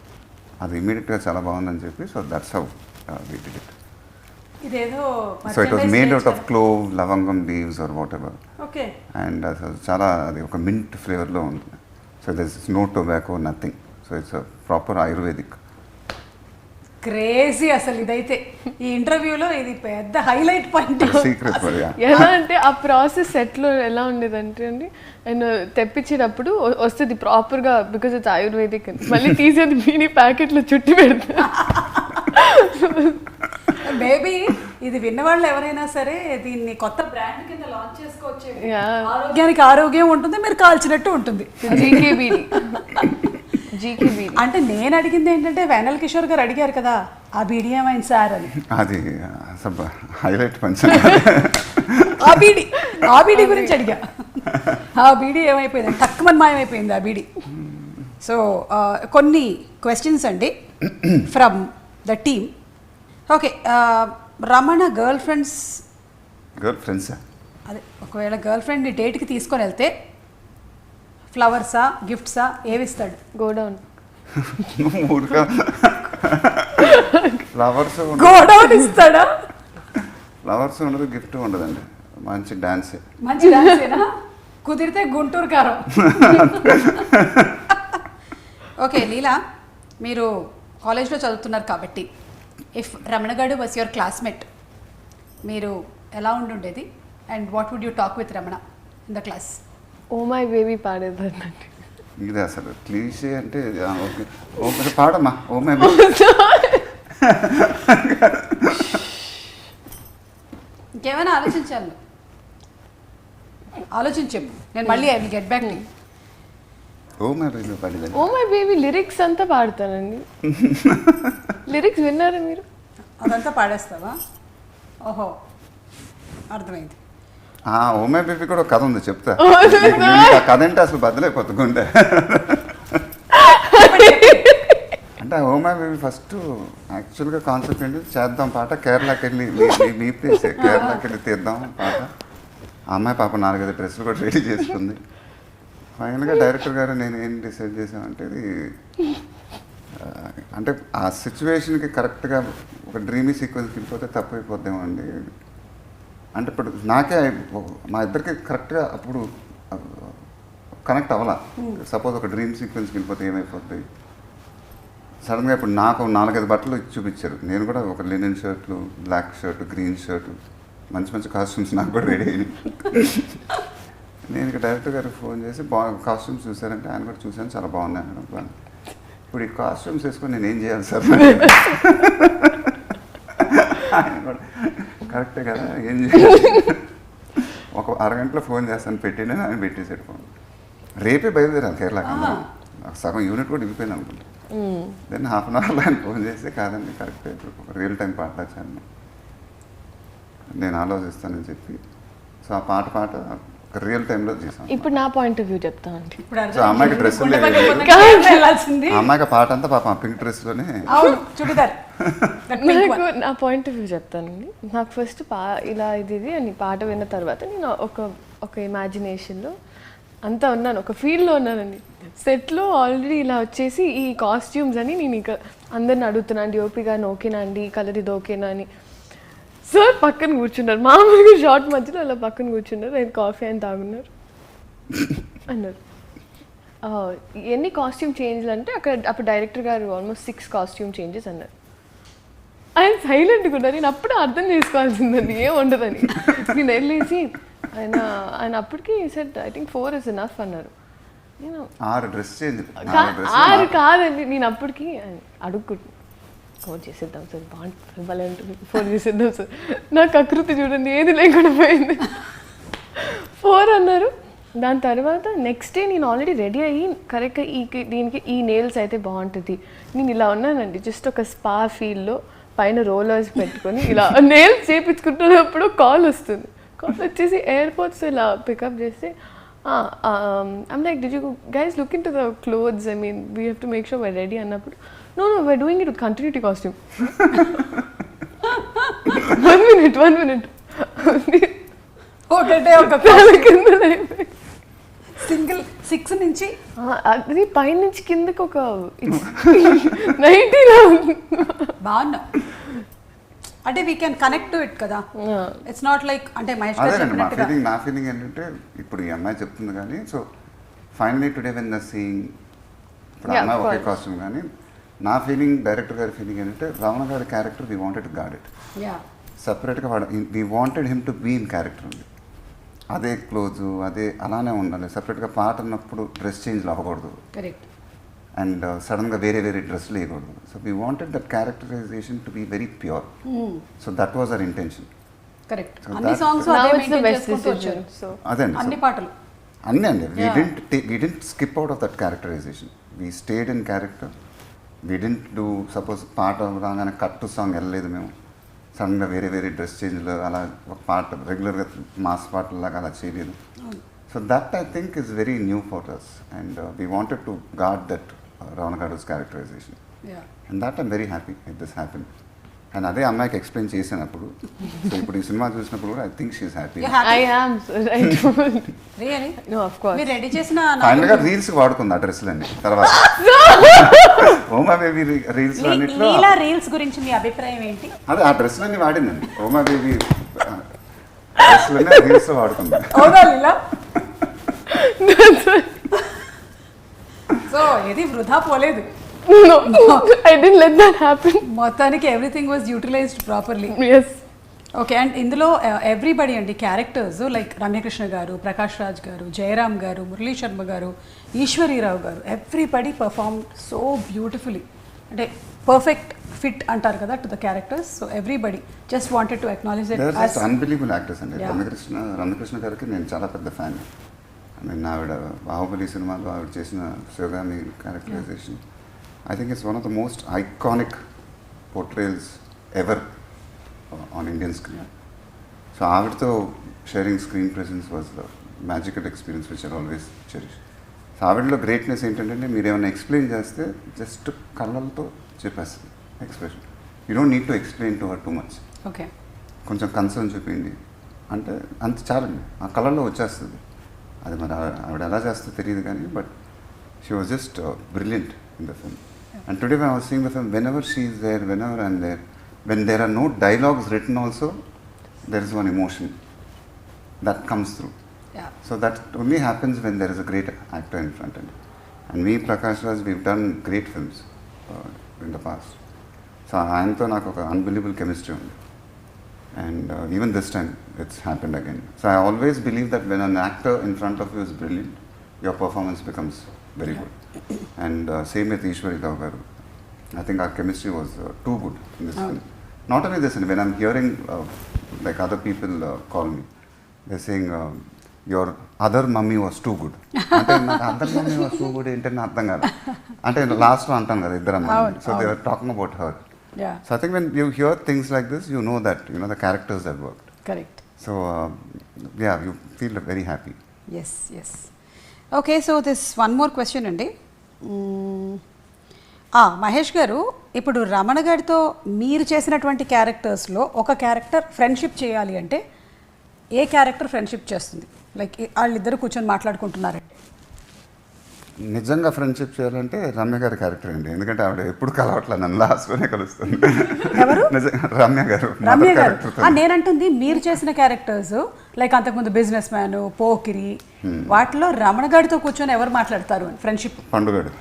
అది ఇమీడియట్గా చాలా బాగుందని చెప్పి, so that's how we did it. So it was made out of clove, లవంగం leaves or whatever. Okay. And చాలా అది ఒక మింట్ ఫ్లేవర్లో ఉంది. So there is no tobacco, nothing. So it's proper Ayurvedic. Crazy అసలు. ఇదైతే ఈ ఇంటర్వ్యూలో ఇది పెద్ద హైలైట్ పాయింట్. సీక్రెట్. ఎలా అంటే ఆ ప్రాసెస్ సెట్లో ఎలా ఉండేదంటే అండి, అండ్ తెప్పించేటప్పుడు వస్తుంది ప్రాపర్గా, బికాజ్ ఇట్స్ ఆయుర్వేదిక్ అని, మళ్ళీ తీసేది మినీ ప్యాకెట్లో చుట్టి పెడతా. మేబీ ఇది విన్నవాళ్ళు ఎవరైనా సరే దీన్ని కొత్త బ్రాండ్ కింద లాంచ్ చేసుకోవచ్చు. ఆరోగ్యానికి ఆరోగ్యం ఉంటుంది, మీరు కాల్చినట్టు ఉంటుంది. జీకే బీడీ అంటే నేను అడిగింది ఏంటంటే, వేనల్ కిషోర్ గారు అడిగారు కదా ఆ బీడీ ఏమైంది సార్ అని. అది హైలైట్ పంచ్. ఆ బీడీ గురించి అడిగా. ఆ బీడీ ఏమైపోయింది, తక్కువ మాయమైపోయింది ఆ బీడీ. సో కొన్ని క్వశ్చన్స్ అండి from the team. Okay, Ramana girl friends అదే ఒకవేళ గర్ల్ ఫ్రెండ్ని డేట్కి తీసుకొని వెళ్తే ఫ్లవర్సా గిఫ్ట్సా ఏవిస్తాడు? గోడౌన్. ఫ్లవర్స్ గోడౌన్ ఇస్తాడా? ఫ్లవర్స్ ఉండదు, గిఫ్ట్ ఉండదండి, మంచి డాన్సే. మంచి డాన్సేనా? కుదిరితే గుంటూరు కారం. ఓకే లీలా, మీరు కాలేజ్లో చదువుతున్నారు కాబట్టి ఇఫ్ రమణ గారు వాస్ యువర్ క్లాస్మేట్, మీరు ఎలా ఉండుండేది and what would you talk with Ramana in the class? Oh my baby పాడేదాన్నండి. ఇది అసలు క్లీషే అంటే ఓకే ఓకే పాడమ్మా ఓ మై ఇంకేమైనా ఆలోచించాలి, ఆలోచించాము. నేను మళ్ళీ I will get back to oh my baby పాడేదాన్ని. ఓ మై బేబీ లిరిక్స్ అంతా పాడతానండి. లిరిక్స్ విన్నారా మీరు? అదంతా పాడేస్తావా? ఓహో అర్థమైంది. ఓ మై బేబీ కూడా ఒక కథ ఉంది, చెప్తా. ఆ కథ అంటే అసలు బద్దలైపోతుంది గుండె. అంటే ఓ మై బేబీ ఫస్ట్ యాక్చువల్గా కాన్సెప్ట్ ఏంటి, చేద్దాం పాట, కేరళకి వెళ్ళి మీ ప్లేసే, కేరళకి వెళ్ళి తీద్దాం పాట. ఆ అమ్మాయి పాప 4-5 డ్రెస్సులు కూడా రెడీ చేసుకుంది. ఫైనల్గా డైరెక్టర్ గారు నేను ఏం డిసైడ్ చేసామంటే ఇది అంటే ఆ సిచ్యువేషన్కి కరెక్ట్గా ఒక డ్రీమీ సీక్వెన్స్కి వెళ్ళిపోతే తప్పు అయిపోద్దేమో అండి. అంటే ఇప్పుడు నాకే మా ఇద్దరికి కరెక్ట్గా అప్పుడు కనెక్ట్ అవ్వాలా. సపోజ్ ఒక డ్రీమ్ సీక్వెన్స్కి వెళ్ళిపోతే ఏమైపోద్ది. సడన్గా ఇప్పుడు నాకు 4-5 బట్టలు చూపించారు, నేను కూడా ఒక లినెన్ షర్ట్లు, బ్లాక్ షర్ట్, గ్రీన్ షర్ట్, మంచి మంచి కాస్ట్యూమ్స్ నాకు కూడా రెడీ అయినాయి. నేను ఇక డైరెక్టర్ గారికి ఫోన్ చేసి కాస్ట్యూమ్స్ చూసారంటే ఆయన కూడా చూశాను, చాలా బాగున్నాయి అన్నాడు. ఇప్పుడు ఈ కాస్ట్యూమ్స్ వేసుకొని నేను ఏం చేయాలి సార్? ఆయన కూడా కరెక్టే కదా, ఏం చేయాలి? ఒక అరగంటలో ఫోన్ చేస్తాను పెట్టిన ఆయన పెట్టేసాడు ఫోన్. రేపే బయలుదేరాను కేరళకి. సగం యూనిట్ కూడా ఇవ్విపోయింది అనుకుంటా. దెన్ హాఫ్ అన్ అవర్లో ఆయన ఫోన్ చేసి కాదండి కరెక్టే, ఇప్పుడు ఒక రియల్ టైం పాట వచ్చాను, నేను ఆలోచిస్తానని చెప్పి సో ఆ పాట ఒక రియల్ టైంలో చేశాను. ఇప్పుడు నా పాయింట్ ఆఫ్ వ్యూ చెప్తానండి. సో అమ్మాయికి డ్రెస్ అమ్మాయికి పాట అంతా పాప పింక్ డ్రెస్లోనే. నాకు నా పాయింట్ ఆఫ్ వ్యూ చెప్తానండి. నాకు ఫస్ట్ ఇలా ఇది అని పాట విన్న తర్వాత నేను ఒక ఇమాజినేషన్లో అంతా ఉన్నాను, ఒక ఫీల్డ్లో ఉన్నానండి. సెట్లో ఆల్రెడీ ఇలా వచ్చేసి ఈ కాస్ట్యూమ్స్ అని నేను ఇక అందరిని అడుగుతున్నాను, డిఓపి గారిని ఓకేనా అండి, కలర్ ఇది ఓకేనా అని. సార్ పక్కన కూర్చున్నారు, మామూలుగా షార్ట్ మధ్యలో అలా పక్కన కూర్చున్నారు. ఆయన కాఫీ అని తాగున్నారు అన్నారు. ఎన్ని కాస్ట్యూమ్ చేంజ్లు అంటే అప్పుడు డైరెక్టర్ గారు ఆల్మోస్ట్ 6 కాస్ట్యూమ్ చేంజెస్ అన్నారు. ఆయన సైలెంట్గా ఉన్నారు. నేను అప్పుడు అర్థం చేసుకోవాల్సిందండి ఏం ఉండదని. నేను వెళ్ళేసి ఆయన అప్పటికి set I think 4 is enough అన్నారు. నేను 6 కాదండి, నేను అప్పటికి అడుక్కుంటున్నాను, 4 చేసేద్దాం సార్, బాగుంటుంది, భలే ఉంటుంది, 4 చేసేద్దాం సార్. నాకు ఆకృతి చూడండి ఏది లేకుండా పోయింది. 4 అన్నారు. దాని తర్వాత నెక్స్ట్ డే నేను ఆల్రెడీ రెడీ అయ్యి కరెక్ట్గా దీనికి ఈ నెయిల్స్ అయితే బాగుంటుంది, నేను ఇలా ఉన్నానండి జస్ట్ ఒక స్పా ఫీల్డ్లో పైన రోలర్స్ పెట్టుకొని ఇలా నెయిల్స్ చేయించుకుంటున్నప్పుడు కాల్ వస్తుంది. కాల్ వచ్చేసి ఎయిర్పోర్ట్స్ ఇలా పికప్ చేస్తే I'm like did you guys look in to the clothes, I mean we have to make sure we're ready అన్నప్పుడు no we're doing it with continuity costume. one minute ఒకటే ఒక single 6 నుంచి అది పైనుంచి కిందకి ఒక 90 బాగున్నా అంటే we can connect to it కదా. ఇట్స్ నాట్ లైక్ అంటే మహేష్ నా ఫీలింగ్ ఏంటంటే ఇప్పుడు ఈ అమ్మాయి చెప్తుంది కానీ so finally today when the seeing ఇప్పుడు అమ్మాయి ఒకే కాస్ట్యూమ్ కానీ నా ఫీలింగ్ డైరెక్టర్ గారి ఫీలింగ్ ఏంటంటే రమణ గారి character we wanted to guard it సపరేట్గా వాడు we wanted him to be in character ఉంది, అదే క్లోజు అదే అలానే ఉండాలి. సపరేట్గా పాట అన్నప్పుడు డ్రెస్ చేంజ్లు అవ్వకూడదు అండ్ సడన్గా వేరే డ్రెస్సులు వేయకూడదు. So we wanted that characterisation to be very pure. So that was our intention. అదే అండి అన్నీ అండి. We didn't skip out of that characterisation, we stayed in character. We didn't do suppose పాట రాగానే కట్టు సాంగ్ వెళ్ళలేదు మేము, సడన్గా వేరే డ్రెస్ చేంజ్లు అలా ఒక పాట రెగ్యులర్గా మాస్ పాటలాగా అలా చేయలేదు. So that I think is very new for us and we wanted to God that Ramana Gadi's characterization. And that I'm very happy if this happened. And అదే అమ్మాయికి ఎక్స్ప్లెయిన్ చేసినప్పుడు సో ఇప్పుడు ఈ సినిమా చూసినప్పుడు కూడా I think she is happy. I am. I don't. Really No, of course. మీరు ready చేసిన final గా రీల్స్ వాడుకుంది ఆ డ్రెస్లన్నీ తర్వాత ఓమా బేబీ రీల్స్ అన్నిట్లో లీలా రీల్స్ గురించి మీ అభిప్రాయం ఏంటి? అదే ఆ డ్రెస్లన్నీ వాడిందండి. ఓమా బేబీ డ్రెస్లన్నీ రీల్స్ లో వాడుకుంది. అవునా లీలా? సో ఇది వృధా పోలేదు. No, I didn't let that happen. మొత్తానికి everything was utilised properly. Yes. Okay, and ఇందులో ఎవ్రీబడి అండి క్యారెక్టర్స్ లైక్ రమ్యకృష్ణ గారు, ప్రకాష్ రాజ్ గారు, జయరామ్ గారు, మురళీ శర్మ గారు, ఈశ్వరీరావు గారు, ఎవ్రీబడి పర్ఫార్మ్ సో బ్యూటిఫుల్లీ. అంటే పర్ఫెక్ట్ ఫిట్ అంటారు కదా to the characters. So everybody just wanted to acknowledge it. Unbelievable actors అండి. రమ్యకృష్ణ గారికి నేను చాలా పెద్ద ఫ్యాన్. ఐ మీన్ ఆవిడ బాహుబలి సినిమాలో ఆవిడ చేసిన Sivagami characterisation I think it's one of the most iconic portrayals ever on Indian screen. So ఆవిడతో sharing screen presence was the magical experience which I always cherish. So ఆవిడలో గ్రేట్నెస్ ఏంటంటే మీరు ఏమైనా explain చేస్తే జస్ట్ కళ్ళతో చెప్పేస్తుంది expression. You don't need to explain to her too much. Okay, కొంచెం concern చూపిండి అంటే అంత చాలండి, ఆ కళల్లో వచ్చేస్తుంది. అది మరి ఆవిడ ఎలా చేస్తుందో తెలియదు కానీ but she was just brilliant in the film. And today when I was seeing the film, whenever she is there, whenever I'm there, when there are no dialogues written also, there is one emotion that comes through. Yeah. So that only happens when there is a great actor in front end. And me, Prakash Raj, we've done great films in the past. So ఆయనతో నాకు ఒక unbelievable chemistry ఉంది. And even this time it's happened again. So I always believe that when an actor in front of you is brilliant, your performance becomes very good. And same with Ishwarirav garu. I think our chemistry was too good in this film. Not only this, when I'm hearing like other people call me, they're saying your other mummy was too good. అంటే నాకు other mummy was too good ఏంటంటే అర్థం కాదు. అంటే లాస్ట్లో అంటాం కదా ఇద్దరు అమ్మాయి. So they were talking about her. Yeah. So I think when you hear things like this, you know that the characters that worked. correct. So yeah, you feel very happy. Yes, yes. Okay, so this one more question అండి. మహేష్ గారు, ఇప్పుడు రమణ గారితో మీరు చేసినటువంటి క్యారెక్టర్స్లో ఒక character friendship చేయాలి అంటే ఏ character friendship చేస్తుంది? లైక్ వాళ్ళిద్దరు కూర్చొని మాట్లాడుకుంటున్నారండి, నిజంగా ఫ్రెండ్షిప్ చేయాలంటే రమ్య గారి క్యారెక్టర్ అండి. ఎందుకంటే ఆవిడ ఎప్పుడు కలవట్లే, నన్ను లాస్ట్లోనే కలుస్తుంది. ఎవరు? రమ్య గారు. రమ్య గారు. నేనంటుంది మీరు చేసిన క్యారెక్టర్స్ లైక్ అంతకుముందు బిజినెస్ మ్యాన్, పోకిరి, వాటిలో రమణ గారితో కూర్చొని ఎవరు మాట్లాడతారు ఫ్రెండ్షిప్? పండుగాడు.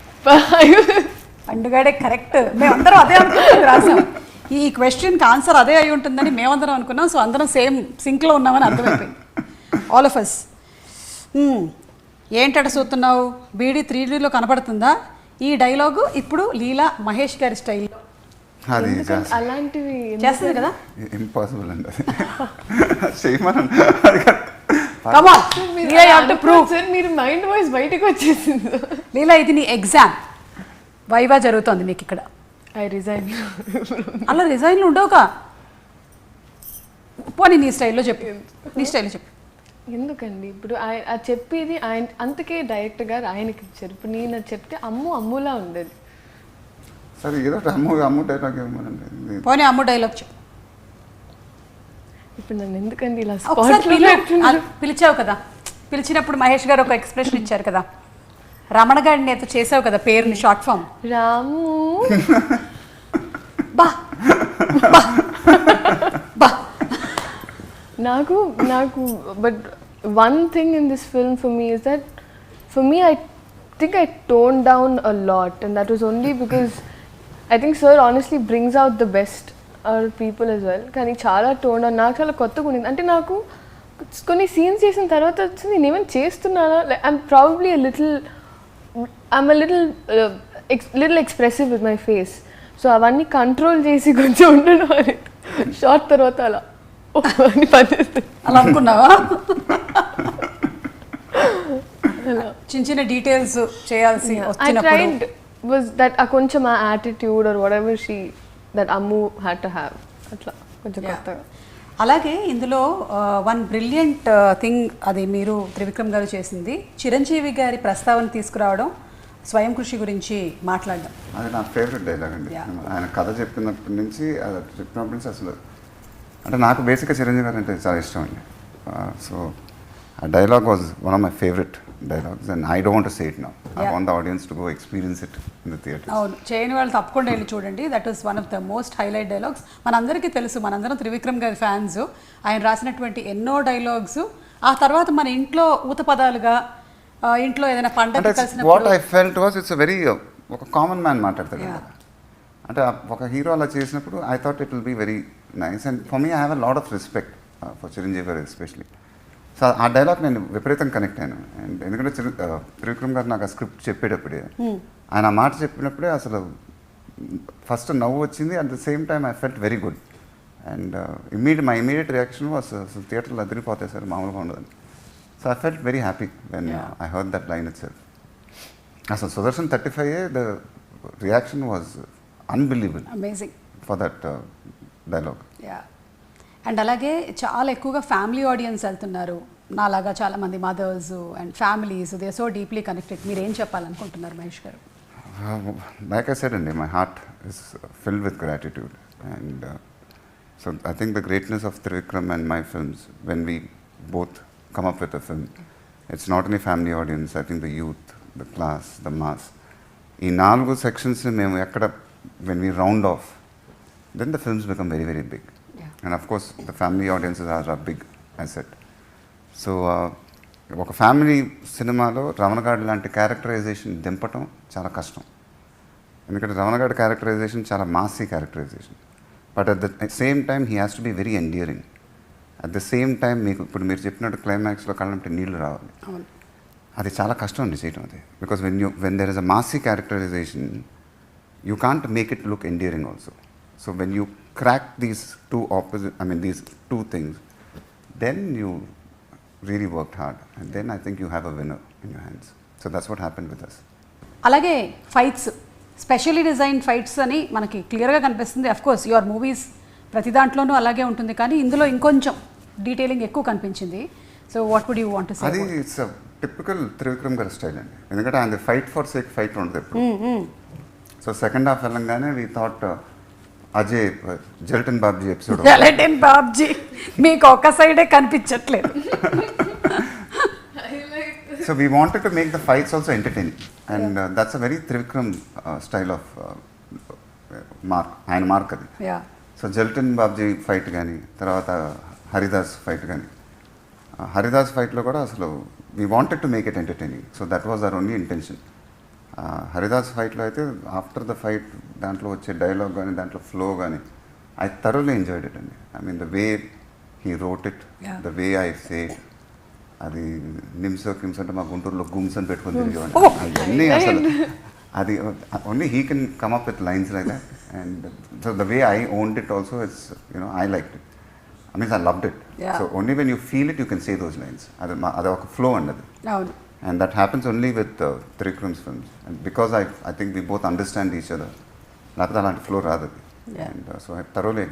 పండుగాడే కరెక్ట్. మేమందరం అదే అనుకున్నాం, రాసాం. ఈ క్వశ్చన్కి ఆన్సర్ అదే అయి ఉంటుందని మేమందరం అనుకున్నాం. సో అందరం సేమ్ సింక్లో ఉన్నామని అర్థమైపోయింది, ఆల్ ఆఫ్ అస్. ఏంటట చూస్తున్నావు, బీడీ 3Dలో కనపడుతుందా? ఈ డైలాగు ఇప్పుడు లీలా మహేష్ గారి స్టైల్లో అది అలాంటివి చేస్తుంది కదా. ఇంపాసిబుల్ అండి అది చేయమని. మీరు మైండ్ వాయిస్ బయటకు వచ్చేసింది. లీలా, ఇది నీ ఎగ్జామ్, వైవా జరుగుతుంది నీకు ఇక్కడ. I resign. అలా రిజైన్లు ఉండవుగా. పోనీ నీ స్టైల్లో చెప్పు, నీ స్టైల్లో చెప్పు. ఎందుకండి ఇప్పుడు ఆయన చెప్పేది ఆయన, అందుకే డైరెక్టర్ గారు ఆయనకి ఇచ్చారు. ఇప్పుడు నేను చెప్తే అమ్ములా ఉండేది. సరే ఏదో అమ్ము డైలాగ్ ఇవ్వమనండి. పోనీ అమ్ము డైలాగ్ చెప్పు. ఇప్పుడు నన్ను ఎందుకండి ఇలా పిలిచావు కదా, పిలిచినప్పుడు మహేష్ గారు ఒక ఎక్స్ప్రెషన్ ఇచ్చారు కదా, రమణ గారిని నేత చేసావు కదా పేరుని షార్ట్ ఫామ్. రాము బా బా బా. నాకు but one thing in this film for me is that for me I think I tone down a lot and that was only because I think sir honestly brings out the best our people as well. కానీ చాలా tone down, నాకు చాలా కొత్తగా ఉండింది. అంటే నాకు కొన్ని scenes చేసిన తర్వాత వచ్చింది నేను ఏమైనా చేస్తున్నానా, I'm probably I'm little expressive with my face. So అవన్నీ కంట్రోల్ చేసి కొంచెం ఉండడం అని షార్ట్ తర్వాత అలా అని పనిచేస్తాయి. అలా అనుకున్నావా? చిన్న చిన్న డీటెయిల్స్ చేయాల్సి వచ్చినప్పుడు was that కొంచెం ఆ attitude or whatever she that Ammu had to have అట్లా కొంచెం కొత్తగా. అలాగే ఇందులో వన్ బ్రిలియంట్ థింగ్, అది మీరు త్రివిక్రమ్ గారు చేసింది, చిరంజీవి గారి ప్రస్తావన తీసుకురావడం, స్వయం కృషి గురించి మాట్లాడడం. అది నా ఫేవరెట్ డైలాగ్ అండి. ఆయన కథ చెప్పినప్పటి నుంచి అది చెప్పినప్పటి నుంచి అసలు అంటే నాకు బేసిక్గా చిరంజీవి గారు అంటే చాలా ఇష్టం అండి. సో ఆ dialogue was one of my favourite dialogues and I don't want to say it now. I want the audience to go experience it in the theatre. అవును, చేయని వాళ్ళు తప్పకుండా వెళ్ళి చూడండి. That is one of the most highlight dialogues. మనందరికీ తెలుసు, మనందరం త్రివిక్రమ్ గారి ఫ్యాన్స్. ఆయన రాసినటువంటి ఎన్నో డైలాగ్స్ ఆ తర్వాత మన ఇంట్లో ఊత పదాలుగా ఇంట్లో ఏదైనా పండగ కలిసిన what I felt was it's very ఒక కామన్ మ్యాన్ మాట్లాడతాడు కదా. అంటే ఒక హీరో అలా చేసినప్పుడు I thought it will be very nice and for me I have a lot of respect for Chiranjeevi garu especially. So ఆ డైలాగ్ నేను విపరీతంగా కనెక్ట్ అయ్యాను. అండ్ ఎందుకంటే త్రివిక్రమ్ గారు నాకు ఆ స్క్రిప్ట్ చెప్పేటప్పుడే ఆయన ఆ మాట చెప్పినప్పుడే అసలు ఫస్ట్ నవ్వు వచ్చింది. At the same time I felt very good and my immediate reaction was అసలు థియేటర్లో అదిరిపోతాయి సార్, మామూలుగా ఉండదని. So I felt very happy when I heard that line itself. అసలు Sudarshan 35 the reaction was unbelievable amazing for that dialogue. And అలాగే చాలా ఎక్కువగా family audience వెళ్తున్నారు, నాలాగా చాలామంది mothers and families, they so deeply connected. మీరు ఏం చెప్పాలనుకుంటున్నారు Mahesh garu? Like I said అండి, my heart is filled with gratitude and so I think the greatness of Trivikram and my films when we both come up with a film, it's not only family audience, I think the youth, the class, the mass, ఈ 4 sections మేము ఎక్కడ when we round off, then the films become very very big. And of course the family audiences are a big asset. So ఒక family సినిమాలో రమణగాడి లాంటి characterisation దింపటం చాలా కష్టం. ఎందుకంటే రమణగాడి క్యారెక్టరైజేషన్ చాలా massy characterization, but at the same time he has to be very endearing. At the same time మీకు ఇప్పుడు మీరు చెప్పినట్టు క్లైమాక్స్లో కళ్ళంటే నీళ్లు రావాలి. అది చాలా కష్టం అండి చేయడం అది. Because when there is a massy characterisation you can't make it look endearing also. So when you crack these these two things, then you really worked hard and then I think you have a winner in your hands. So that's what happened with us. అలాగే fights, specially design fights అని మనకి క్లియర్గా కనిపిస్తుంది. Of course your movies ప్రతి దాంట్లోనూ అలాగే ఉంటుంది, కానీ ఇందులో ఇంకొంచెం డీటెయిలింగ్ ఎక్కువ కనిపించింది. So what would you want to say? అది ఇట్స్ టిపికల్ త్రివిక్రమ్ గారి స్టైల్ అండి. ఎందుకంటే ఆయన ఫైట్ ఫర్ సేక్ ఫైట్ ఉంటుంది ఎప్పుడు. సో సెకండ్ హాఫ్ వెళ్ళంగానే we thought Ajay Jelton Babji episode. Jelton Babji మీకు ఒక సైడే కనిపించట్లేదు. So we wanted to make the fights also entertaining, and that's a very Trivikram style of mark. ఆయన మార్క్ అది. సో జెల్టన్ బాబ్జీ ఫైట్ కానీ, తర్వాత హరిదాస్ ఫైట్ కానీ, హరిదాస్ ఫైట్లో కూడా అసలు we wanted to make it entertaining. So that was our only intention. Haridas ఫైట్లో అయితే ఆఫ్టర్ ద ఫైట్ దాంట్లో వచ్చే డైలాగ్ కానీ, దాంట్లో ఫ్లో కానీ, ఐ థరోలీ ఎంజాయ్డ్ ఇట్ అండి. I mean the way he wrote it, the way I say it. అది నిమ్స్ కిమ్స్ అంటే మా గుంటూరులో గుమ్స్ అని పెట్టుకొని తిరిగేవాడిని. అవన్నీ అసలు అది only he can come up with lines like that. And so the way I owned it also, it's I liked it. I mean, I loved it. So only when you feel it, you can say those lines. That's a flow under it. And that happens only with Trivikram's films. And because I think we both understand each other, that's flow rather. And so I thoroughly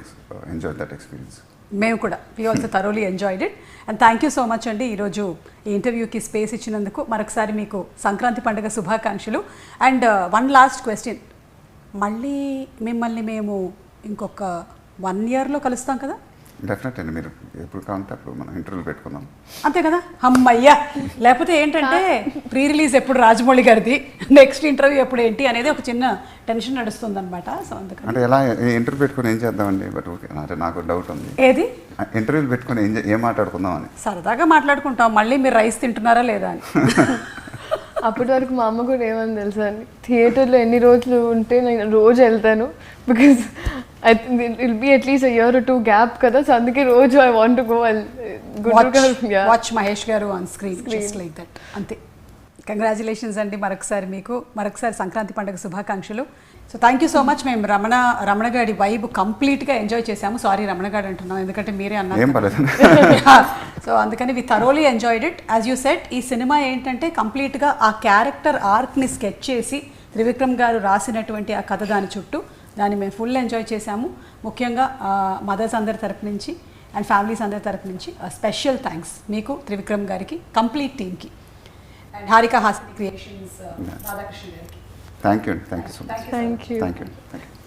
enjoyed that experience. మేము కూడా we also thoroughly enjoyed it. And thank you so much అండి ఈరోజు ఈ ఇంటర్వ్యూకి space ఇచ్చినందుకు. మరొకసారి మీకు సంక్రాంతి పండుగ శుభాకాంక్షలు. అండ్ వన్ లాస్ట్ క్వశ్చన్, మళ్ళీ మిమ్మల్ని మేము ఇంకొక 1 yearలో కలుస్తాం కదా? డెఫినెట్ అండి, మీరు ఎప్పుడు కావాలంటే అప్పుడు మనం ఇంటర్వ్యూలు పెట్టుకుందాం. అంతే కదా? అమ్మయ్యా. లేకపోతే ఏంటంటే ప్రీ రిలీజ్ ఎప్పుడు రాజమౌళి గారిది, నెక్స్ట్ ఇంటర్వ్యూ ఎప్పుడు ఏంటి అనేది ఒక చిన్న టెన్షన్ నడుస్తుంది అనమాట. సో అందుకని అంటే ఎలా ఇంటర్వ్యూ పెట్టుకుని ఏం చేద్దామండి? బట్ ఓకే, అంటే నాకు డౌట్ ఉంది. ఏది ఇంటర్వ్యూలు పెట్టుకుని ఏం మాట్లాడుకుందాం అని. సరదాగా మాట్లాడుకుంటాం, మళ్ళీ మీరు రైస్ తింటున్నారా లేదా అని. అప్పటి వరకు మా అమ్మ కూడా ఏమని తెలుసా అండి, థియేటర్లో ఎన్ని రోజులు ఉంటే నేను రోజు వెళ్తాను, because I think it be at least a year or 2 gap కదా, సో అందుకే రోజు I want to go watch Mahesh garu on screen just like that. అంతే. కంగ్రాచులేషన్స్ అండి మరొకసారి మీకు, మరొకసారి సంక్రాంతి పండుగ శుభాకాంక్షలు. So thank you so much. మేము రమణగాడి వైబ్ కంప్లీట్గా ఎంజాయ్ చేసాము. సారీ రమణగాడు అంటున్నాం, ఎందుకంటే మీరే అన్నారు. సో అందుకని we thoroughly enjoyed it. As you set, ఈ సినిమా ఏంటంటే కంప్లీట్గా ఆ క్యారెక్టర్ ఆర్క్ని స్కెచ్ చేసి త్రివిక్రమ్ గారు రాసినటువంటి ఆ కథ దాని చుట్టూ, దాన్ని మేము ఫుల్ ఎంజాయ్ చేసాము. ముఖ్యంగా మదర్స్ అందరి తరపు నుంచి అండ్ ఫ్యామిలీస్ అందరి తరపు నుంచి స్పెషల్ థ్యాంక్స్ మీకు, త్రివిక్రమ్ గారికి, కంప్లీట్ టీమ్కి. అండ్ హారిక హాస్య క్రియేషన్స్ రాధాకృష్ణ గారికి. థ్యాంక్ యూ అండి, thank you so much, thank you. Thank you అండి, థ్యాంక్ యూ.